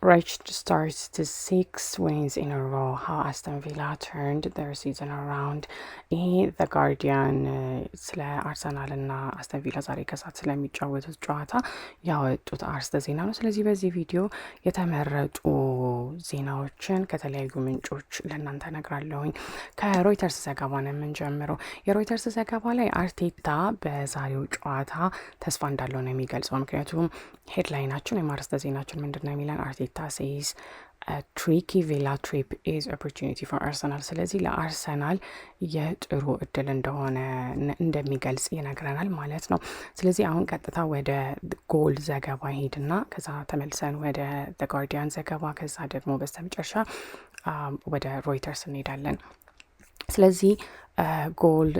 reached starts to 6 wins in a row. How Aston Villa turned their season around. ይሄ ዘ ጋርዲያን ስለ አርሰናል እና አስተን ቪላ ዛሬ ከሰዓት ስለሚጫወቱት ጨዋታ ያወጡት አርዕስተ ዜና ነው። ስለዚህ በዚህ ቪዲዮ የተመረጡ ዜናዎችን ከተለያዩ ምንጮች ለእናንተ ነግራለሁኝ። ከሮይተርስ ዘገባ ነው የምንጀምረው። የሮይተርስ ዘገባ ላይ አርቴታ በዛሬው ጨዋታ ተስፋ እንዳለው ነው የሚገልጸው። ምክንያቱም ሄድላይናችን ወይም አርዕስተ ዜናችን ምንድን ነው የሚለን አርቴታ ሴይዝ ትሪኪ ቪላ ትሪፕ ኢዝ ኦፖርቹኒቲ ፎር አርሰናል። ስለዚህ ለአርሰናል የጥሩ እድል እንደሆነ እንደሚገልጽ ይነግረናል ማለት ነው። ስለዚህ አሁን ቀጥታ ወደ ጎል ዘገባ ሄድና ከዛ ተመልሰን ወደ ጋርዲያን ዘገባ ከዛ ደግሞ በስተመጨረሻ ወደ ሮይተርስ እንሄዳለን። ስለዚህ ጎል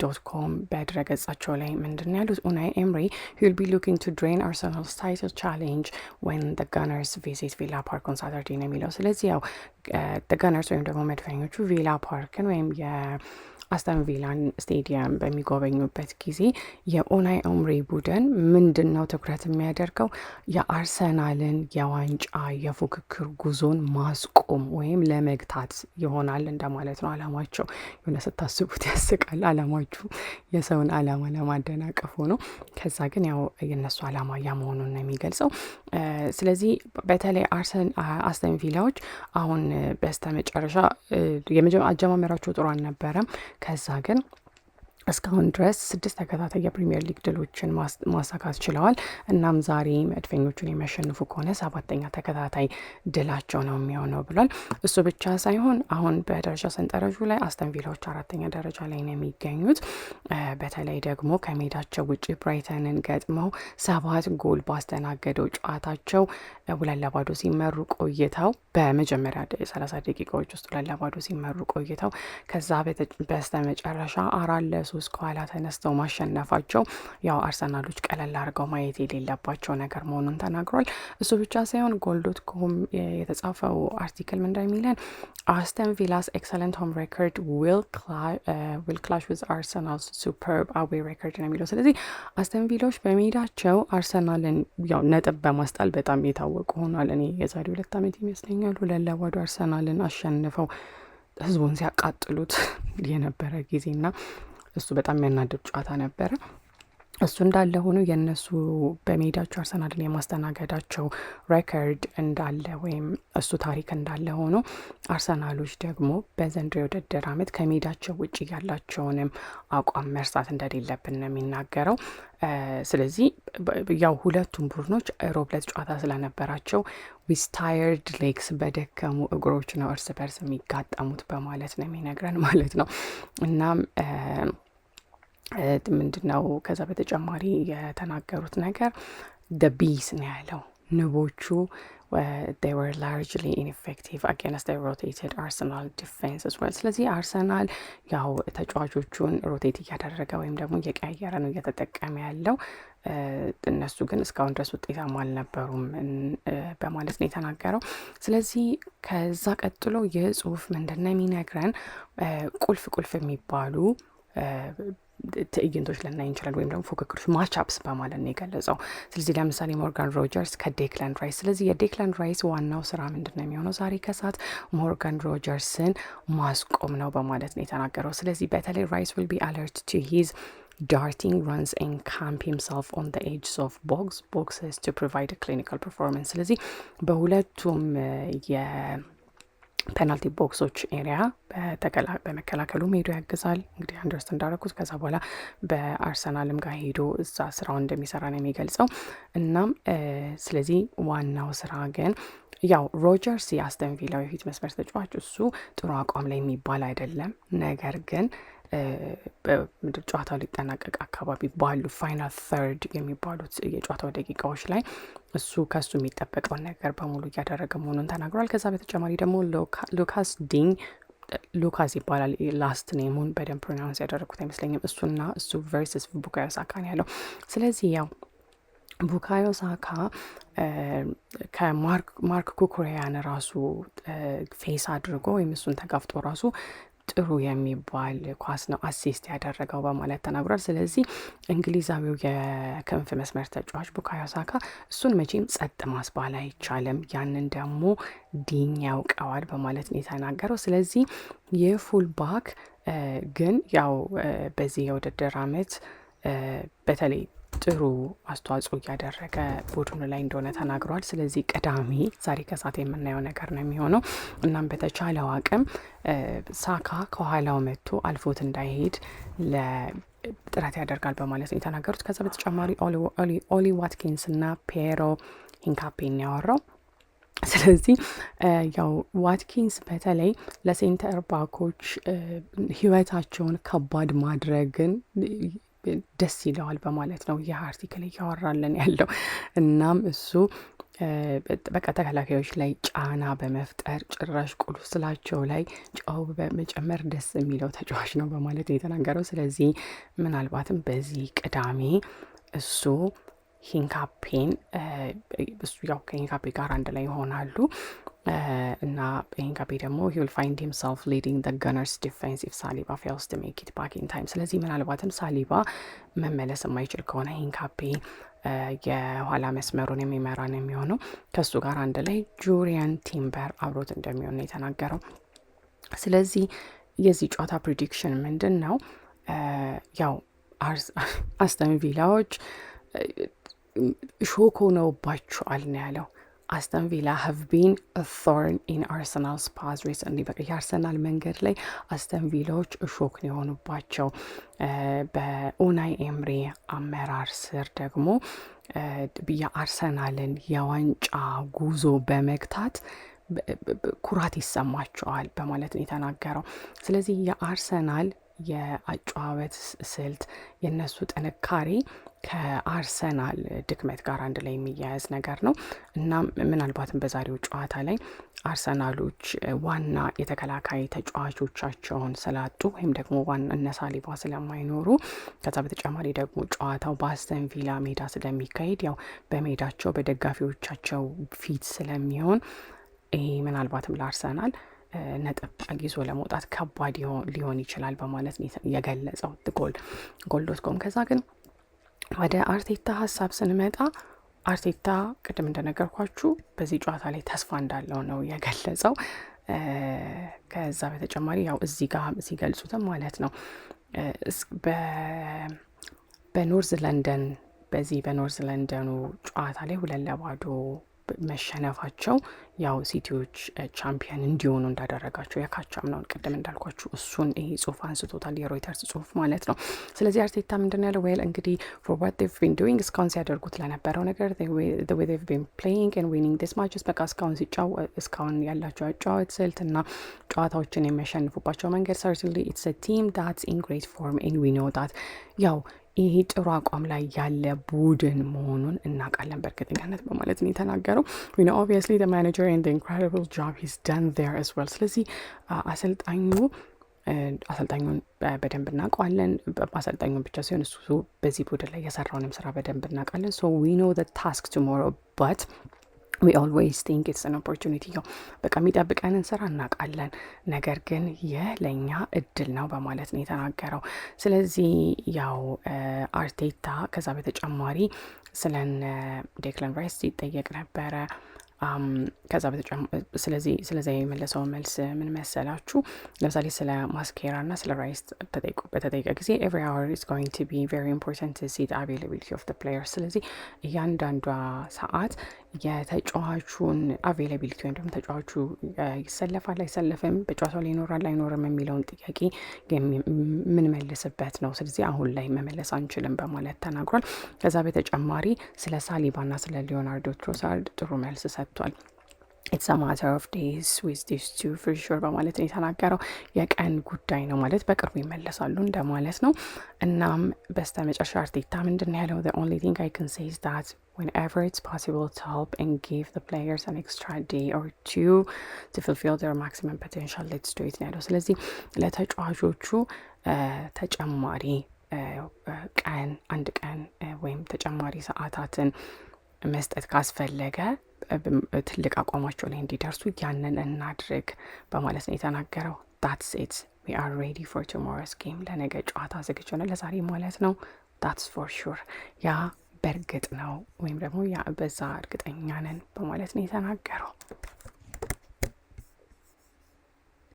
ዶት ኮም በድረገጻቸው ላይ ምንድን ያሉት ኡናይ ኤምሪ ዊል ቢ ሉኪንግ ቱ ድሬን አርሰናልስ ታይትል ቻሌንጅ ወን ዘ ጋነርስ ቪዚት ቪላ ፓርክ ኦን ሳተርዴ ነው የሚለው። ስለዚህ ያው ጋነርስ ወይም ደግሞ መድፈኞቹ ቪላ ፓርክን ወይም አስተን ቪላን ስቴዲየም በሚጎበኙበት ጊዜ የኡናይ ኤምሪ ቡድን ምንድን ነው ትኩረት የሚያደርገው የአርሰናልን የዋንጫ የፉክክር ጉዞን ማስቆም ወይም ለመግታት ይሆናል እንደማለት ነው አላማቸው። የሆነ ስታስቡት ያስቃል። አላማችሁ የሰውን አላማ ለማደናቀፍ ነው። ከዛ ግን ያው የነሱ አላማ ያ መሆኑን ነው የሚገልጸው። ስለዚህ በተለይ አስተን ቪላዎች አሁን በስተ መጨረሻ አጀማመራቸው ጥሩ አልነበረም። ከዛ ግን እስካሁን ድረስ 6 ተከታታይ የፕሪሚየር ሊግ ድሎችን ማሳካት ችለዋል። እናም ዛሬ መድፈኞቹን የሚያሸንፉ ከሆነ 7ኛ ተከታታይ ድላቸው ነው የሚሆነው ብሏል። እሱ ብቻ ሳይሆን አሁን በደረጃ ሰንጠረዡ ላይ አስተን ቪላዎች 4ኛ ደረጃ ላይ ነው የሚገኙት። በተለይ ደግሞ ከሜዳቸው ውጭ ብራይተንን ገጥመው 7 ጎል ባስተናገደው ጨዋታቸው 2-0 ሲመሩ ቆይተው በመጀመሪያ 30 ደቂቃዎች ውስጥ 2-0 ሲመሩ ቆይተው ከዛ በስተ መጨረሻ 4-3 ከኋላ ተነስተው ማሸነፋቸው ያው አርሰናሎች ቀለል አድርገው ማየት የሌለባቸው ነገር መሆኑን ተናግሯል። እሱ ብቻ ሳይሆን ጎል ዶት ኮም የተጻፈው አርቲክል ምን እንደሚለን አስተን ቪላስ ኤክሰለንት ሆም ሬኮርድ ዊል ክላሽ ዊዝ አርሰናልስ ሱፐርብ አዌይ ሬኮርድ ነው የሚለው። ስለዚህ አስተን ቪላዎች በሜዳቸው አርሰናልን ያው ነጥብ በማስጣል በጣም የታወቁ ሆኗል። እኔ የዛሬ 2 ዓመት ይመስለኛል 2-0 አርሰናልን አሸንፈው ህዝቡን ሲያቃጥሉት የነበረ ጊዜና እሱ በጣም የሚያናድድ ጨዋታ ነበረ። እሱ እንዳለ ሆኖ የነሱ በሜዳቸው አርሰናልን የማስተናገዳቸው ሬከርድ እንዳለ ወይም እሱ ታሪክ እንዳለ ሆኖ አርሰናሎች ደግሞ በዘንድሮው የውድድር ዓመት ከሜዳቸው ውጭ ያላቸውንም አቋም መርሳት እንደሌለብን ነው የሚናገረው። ስለዚህ ያው ሁለቱም ቡድኖች ሮብ ዕለት ጨዋታ ስለነበራቸው ዊዝ ታየርድ ሌግስ በደከሙ እግሮች ነው እርስ በርስ የሚጋጠሙት በማለት ነው የሚነግረን ማለት ነው። እናም ምንድነው ከዛ በተጨማሪ የተናገሩት ነገር the bees ነው ያለው። ንቦቹ they were largely ineffective against the rotated Arsenal defense as well። ስለዚህ አርሰናል ያው ተጫዋቾቹን ሮቴት እያደረገ ወይም ደግሞ እየቀያየረ ነው እየተጠቀመ ያለው። እነሱ ግን እስካሁን ድረስ ውጤታማ አልነበሩም በማለት ነው የተናገረው። ስለዚህ ከዛ ቀጥሎ ይህ ጽሁፍ ምንድነው የሚነግረን ቁልፍ የሚባሉ ትዕይንቶች ልናይ እንችላለን ወይም ደግሞ ፉክክሮች ማቻፕስ በማለት ነው የገለጸው። ስለዚህ ለምሳሌ ሞርጋን ሮጀርስ ከዴክላን ራይስ። ስለዚህ የዴክላን ራይስ ዋናው ስራ ምንድነው የሚሆነው ዛሬ ከሰዓት ሞርጋን ሮጀርስን ማስቆም ነው በማለት ነው የተናገረው። ስለዚህ በተለይ ራይስ will be alert to his darting runs and camp himself on the edges of boxes to provide a clinical performance። ስለዚህ በሁለቱም ፔናልቲ ቦክሶች ኤሪያ በመከላከሉ ሄዶ ያግዛል። እንግዲህ አንደርስት እንዳደረኩት ከዛ በኋላ በአርሰናልም ጋር ሄዶ እዛ ስራውን እንደሚሰራ ነው የሚገልጸው። እናም ስለዚህ ዋናው ስራ ግን ያው ሮጀርስ የአስተን ቪላ የፊት መስመር ተጫዋች እሱ ጥሩ አቋም ላይ የሚባል አይደለም። ነገር ግን ጨዋታው ሊጠናቀቅ አካባቢ ባሉ ፋይናል ተርድ የሚባሉት የጨዋታው ደቂቃዎች ላይ እሱ ከሱ የሚጠበቀውን ነገር በሙሉ እያደረገ መሆኑን ተናግሯል። ከዛ በተጨማሪ ደግሞ ሉካስ ይባላል ላስት ኔሙን በደንብ ፕሮናውንስ ያደረግኩት አይመስለኝም። እሱና እሱ ቨርሰስ ቡካዮ ሳካ ነው ያለው። ስለዚህ ያው ቡካዮ ሳካ ከማርክ ኩኩሬያን ራሱ ፌስ አድርጎ ወይም እሱን ተጋፍጦ ራሱ ጥሩ የሚባል ኳስ ነው አሲስት ያደረገው በማለት ተናግሯል። ስለዚህ እንግሊዛዊው የክንፍ መስመር ተጫዋች ቡካዮ ሳካ እሱን መቼም ጸጥ ማስባል አይቻልም፣ ያንን ደግሞ ዲኝ ያውቀዋል በማለት ነው የተናገረው። ስለዚህ የፉል ባክ ግን ያው በዚህ የውድድር አመት በተለይ ጥሩ አስተዋጽኦ እያደረገ ቡድኑ ላይ እንደሆነ ተናግሯል። ስለዚህ ቅዳሜ ዛሬ ከሰዓት የምናየው ነገር ነው የሚሆነው። እናም በተቻለው አቅም ሳካ ከኋላው መጥቶ አልፎት እንዳይሄድ ጥረት ያደርጋል በማለት ነው የተናገሩት። ከዛ በተጨማሪ ኦሊ ዋትኪንስ እና ፔሮ ሂንካፔን ያወራው። ስለዚህ ያው ዋትኪንስ በተለይ ለሴንተር ባኮች ህይወታቸውን ከባድ ማድረግን ደስ ይለዋል በማለት ነው ይህ አርቲክል እያወራለን ያለው። እናም እሱ በቃ ተከላካዮች ላይ ጫና በመፍጠር ጭራሽ ቁልስላቸው ላይ ጨው በመጨመር ደስ የሚለው ተጫዋች ነው በማለት ነው የተናገረው። ስለዚህ ምናልባትም በዚህ ቅዳሜ እሱ ሂንካፔን እሱ ያው ከሂንካፔ ጋር አንድ ላይ ይሆናሉ እና ሂንካፔ ደግሞ he will find himself leading the Gunners defense if ሳሊባ fails to make it back in time። ስለዚህ ምናልባትም ሳሊባ መመለስ የማይችል ከሆነ ሂንካፔ የኋላ መስመሩን የሚመራ ነው የሚሆነው። ከሱ ጋር አንድ ላይ ጁሪያን ቲምበር አብሮት እንደሚሆን የተናገረው። ስለዚህ የዚህ ጨዋታ ፕሬዲክሽን ምንድን ነው? ያው አስተን ቪላዎች ሾክ ሆነውባቸዋል ነው ያለው። አስተን ቪላ have been a thorn in Arsenal's path recently። በቃ የአርሰናል መንገድ ላይ አስተን ቪላዎች ሾክ ነው የሆኑባቸው። በኡናይ ኤምሪ አመራር ስር ደግሞ የአርሰናልን የዋንጫ ጉዞ በመግታት ኩራት ይሰማቸዋል በማለት ነው የተናገረው። ስለዚህ የአርሰናል የአጨዋወት ስልት የነሱ ጥንካሬ ከአርሰናል ድክመት ጋር አንድ ላይ የሚያያዝ ነገር ነው እና ምናልባትም በዛሬው ጨዋታ ላይ አርሰናሎች ዋና የተከላካይ ተጫዋቾቻቸውን ስላጡ ወይም ደግሞ ዋና እነ ሳሊባ ስለማይኖሩ ከዛ በተጨማሪ ደግሞ ጨዋታው በአስተን ቪላ ሜዳ ስለሚካሄድ ያው በሜዳቸው በደጋፊዎቻቸው ፊት ስለሚሆን ይሄ ምናልባትም ለአርሰናል ነጥብ አግይዞ ለመውጣት ከባድ ሊሆን ይችላል በማለት የገለጸው ጎል.com። ከዛ ግን ወደ አርቴታ ሀሳብ ስንመጣ አርቴታ ቅድም እንደነገርኳችሁ በዚህ ጨዋታ ላይ ተስፋ እንዳለው ነው የገለጸው። ከዛ በተጨማሪ ያው እዚህ ጋር ሲገልጹትም ማለት ነው በኖርዝ ለንደን በዚህ በኖርዝ ለንደኑ ጨዋታ ላይ 2-0 መሸነፋቸው ያው ሲቲዎች ቻምፒየን እንዲሆኑ እንዳደረጋቸው የካቻም ነው ቅድም እንዳልኳችሁ እሱን ይሄ ጽሁፍ አንስቶታል፣ የሮይተርስ ጽሁፍ ማለት ነው። ስለዚህ አርቴታ ምንድን ያለው ዌል እንግዲህ for what they've been doing እስካሁን ሲያደርጉት ለነበረው ነገር the way they've been playing and winning this matches በቃ እስካሁን ያላቸው አጨዋወት ስልት እና ጨዋታዎችን የሚያሸንፉባቸው መንገድ certainly it's a team that's in great form and we know that ያው ይሄ ጥሩ አቋም ላይ ያለ ቡድን መሆኑን እናውቃለን በእርግጠኛነት በማለት ነው የተናገረው። we know obviously the manager and the incredible job he's done there as well። ስለዚህ አሰልጣኙን በደንብ እናውቀዋለን። አሰልጣኙን ብቻ ሲሆን እሱ በዚህ ቡድን ላይ የሰራውንም ስራ በደንብ እናውቃለን። so we know the task tomorrow but we always think it's an opportunity። ያው በቃ የሚጠብቀንን ስራ እናውቃለን፣ ነገር ግን ይህ ለእኛ እድል ነው በማለት ነው የተናገረው። ስለዚህ ያው አርቴታ ከዛ በተጨማሪ ስለነ ዴክላን ራይስ ይጠየቅ ነበረ። ከዛ ስለዚህ የመለሰው መልስ ምን መሰላችሁ? ለምሳሌ ስለ ማስኬራ እና ስለ ራይስ በተጠየቀ ጊዜ every hour is going to be very important to see the availability of the players። ስለዚህ እያንዳንዷ ሰዓት የተጫዋቹን አቬይላቢሊቲ ወይም ደግሞ ተጫዋቹ ይሰለፋል አይሰለፍም፣ በጨዋታው ላይ ይኖራል አይኖርም የሚለውን ጥያቄ የምንመልስበት ነው። ስለዚህ አሁን ላይ መመለስ አንችልም በማለት ተናግሯል። ከዛ በተጨማሪ ስለ ሳሊባና ስለ ሊዮናርዶ ትሮሳርድ ጥሩ መልስ ሰጥቷል። it's a matter of days with these two for sure በማለት ነው የተናገረው። የቀን ጉዳይ ነው ማለት በቅርቡ ይመለሳሉ እንደማለት ነው። እናም በስተመጨረሻ አርቴታ ምንድን ነው ያለው? the only thing I can say is that whenever it's possible to help and give the players an extra day or two to fulfill their maximum potential let's do it ያለው። ስለዚህ ለተጫዋቾቹ ተጨማሪ አንድ ቀን ወይም ተጨማሪ ሰዓታትን መስጠት ካስፈለገ ትልቅ አቋማቸው ላይ እንዲደርሱ ያንን እናድርግ በማለት ነው የተናገረው that's it, we are ready for tomorrow's game. ለነገ ጨዋታ ዝግጁ ነን ለዛሬ ማለት ነው። that's for sure ያ በእርግጥ ነው ወይም ደግሞ ያ በዛ እርግጠኛ ነን በማለት ነው የተናገረው።